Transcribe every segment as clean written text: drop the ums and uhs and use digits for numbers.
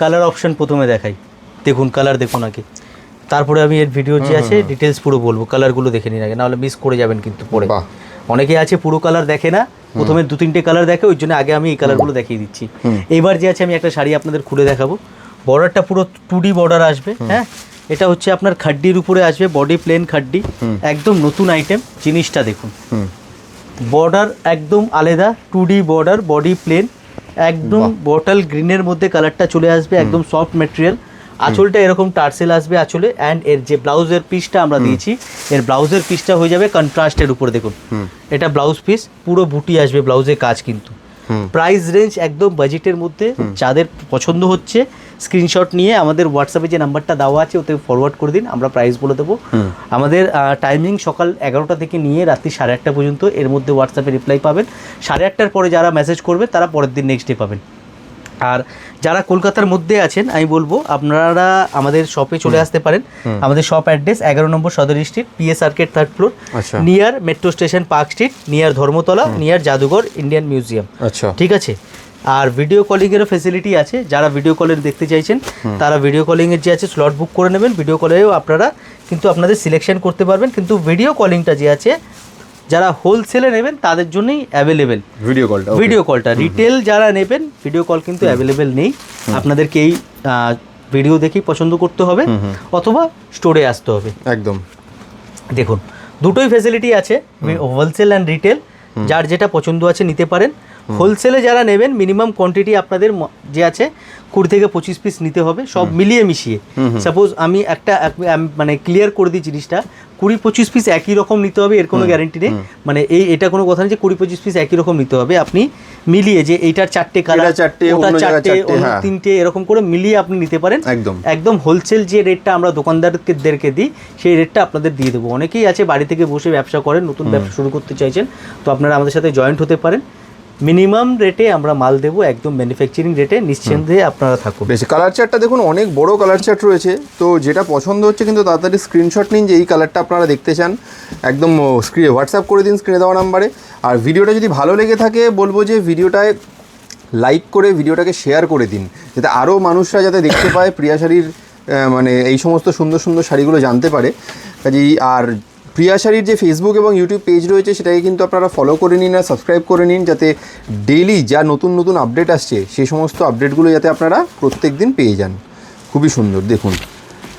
Colour option প্রথমে দেখাই, দেখুন কালার দেখুন আগে, তারপরে আমি এর ভিডিও যে আছে ডিটেলস পুরো বলবো। কালারগুলো দেখে নিন আগে, নাহলে মিস করে যাবেন কিন্তু পরে। অনেকে আছে পুরো কালার দেখে না, প্রথমে 2-3টে কালার দেখে, ওই জন্য আগে আমি এই কালারগুলো দেখিয়ে দিচ্ছি। এইবার যে আছে আমি একটা শাড়ি আপনাদের খুলে দেখাবো। বর্ডারটা পুরো 2D বর্ডার আসবে, হ্যাঁ। এটা হচ্ছে আপনার খাড্ডির উপরে আসবে, বডি প্লেন খাড্ডি, একদম নতুন আইটেম। জিনিসটা দেখুন, বর্ডার একদম আলাদা, 2D বর্ডার, বডি প্লেন, একদম বটল গ্রিনের মধ্যে কালারটা চলে আসবে, একদম সফট ম্যাটেরিয়াল। আঁচলটা এরকম টার্সেল আসবে আঁচলে, অ্যান্ড এর যে ব্লাউজের পিসটা আমরা দিয়েছি, এর ব্লাউজের পিসটা হয়ে যাবে কন্ট্রাস্টের উপরে। দেখুন এটা ব্লাউজ পিস, পুরো বুটি আসবে ব্লাউজের কাজ কিন্তু। প্রাইস রেঞ্জ একদম বাজেটের মধ্যে। যাদের পছন্দ হচ্ছে স্ক্রিনশট নিয়ে আমাদের হোয়াটসঅ্যাপে যে নাম্বারটা দেওয়া আছে ওতে ফরওয়ার্ড করে দিন, আমরা প্রাইস বলে দেবো। আমাদের টাইমিং সকাল 11টা থেকে নিয়ে রাত্রি 8:30 পর্যন্ত, এর মধ্যে হোয়াটসঅ্যাপে রিপ্লাই পাবেন। 8:30টার পরে যারা মেসেজ করবে তারা পরের দিন নেক্সট ডে পাবেন। আর যারা কলকাতার মধ্যে আছেন আমি বলবো আপনারা আমাদের শপে চলে আসতে পারেন। আমাদের শপ অ্যাড্রেস 11 নম্বর সদর street, PS arcade 3rd floor, near metro station park street, near Dharmatala, near জাদুঘর ইন্ডিয়ান মিউজিয়াম। ঠিক আছে। আর ভিডিও কলিংয়েরও ফেসিলিটি আছে, যারা ভিডিও কলে দেখতে চাইছেন তারা ভিডিও কলিংয়ের যে আছে স্লট বুক করে নেবেন। ভিডিও কলেও আপনারা কিন্তু আপনাদের সিলেকশন করতে পারবেন, কিন্তু ভিডিও কলিংটা যে আছে যারা হোলসেলে নেবেন তাদের জন্যই অ্যাভেলেবেল ভিডিও কলটা। রিটেল যারা নেবেন ভিডিও কল কিন্তু অ্যাভেলেবেল নেই। আপনাদেরকে এই ভিডিও দেখেই পছন্দ করতে হবে, অথবা স্টোরে আসতে হবে। একদম দেখুন দুটোই ফ্যাসিলিটি আছে, হোলসেল অ্যান্ড রিটেল। যার যেটা পছন্দ আছে নিতে পারেন। হোলসেলে যারা নেবেন মিনিমাম কোয়ান্টিটি আপনাদের যে আছে 20 থেকে 25 পিস নিতে হবে, সব মিলিয়ে মিশিয়ে। সাপোজ আমি একটা মানে ক্লিয়ার করে দিই জিনিসটা, 20-25 পিস একই রকম নিতে হবে, এর কোনো গ্যারেন্টি নেই। মানে এটা কোনো কথা নেই যে 20-25 পিস একই রকম নিতে হবে। আপনি মিলিয়ে যে এইটার 4টে কালার, ওটা 4টে, অন্য 3টে, এরকম করে মিলিয়ে আপনি নিতে পারেন। একদম হোলসেল যে রেটটা আমরা দোকানদারদেরকে দিই সেই রেটটা আপনাদের দিয়ে দেবো। অনেকেই আছে বাড়ি থেকে বসে ব্যবসা করেন, নতুন ব্যবসা শুরু করতে চাইছেন, তো আপনারা আমাদের সাথে জয়েন্ট হতে পারেন। মিনিমাম রেটে আমরা মাল দেবো, একদম ম্যানুফ্যাকচারিং রেটে, নিশ্চিন্তে আপনারা থাকুন। বেশি কালার চার্টটা দেখুন, অনেক বড় কালার চার্ট রয়েছে। তো যেটা পছন্দ হচ্ছে কিন্তু তাড়াতাড়ি স্ক্রিনশট নিন যে এই কালারটা আপনারা দেখতে চান, একদম স্ক্রিনে হোয়াটসঅ্যাপ করে দিন স্ক্রিনে দেওয়া নাম্বারে। আর ভিডিওটা যদি ভালো লেগে থাকে বলবো যে ভিডিওটায় লাইক করে ভিডিওটাকে শেয়ার করে দিন, যাতে আরও মানুষরা যাতে দেখতে পায় প্রিয়া শাড়ির মানে এই সমস্ত সুন্দর সুন্দর শাড়িগুলো জানতে পারে। কাজেই আর প্রিয়া শাড়ির যে ফেসবুক এবং ইউটিউব পেজ রয়েছে সেটাকে কিন্তু আপনারা ফলো করে নিন আর সাবস্ক্রাইব করে নিন, যাতে ডেইলি যা নতুন নতুন আপডেট আসছে সেই সমস্ত আপডেটগুলো যাতে আপনারা প্রত্যেক দিন পেয়ে যান। খুবই সুন্দর, দেখুন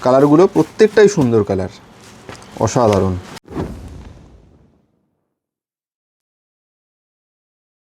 কালারগুলো প্রত্যেকটাই সুন্দর কালার, অসাধারণ।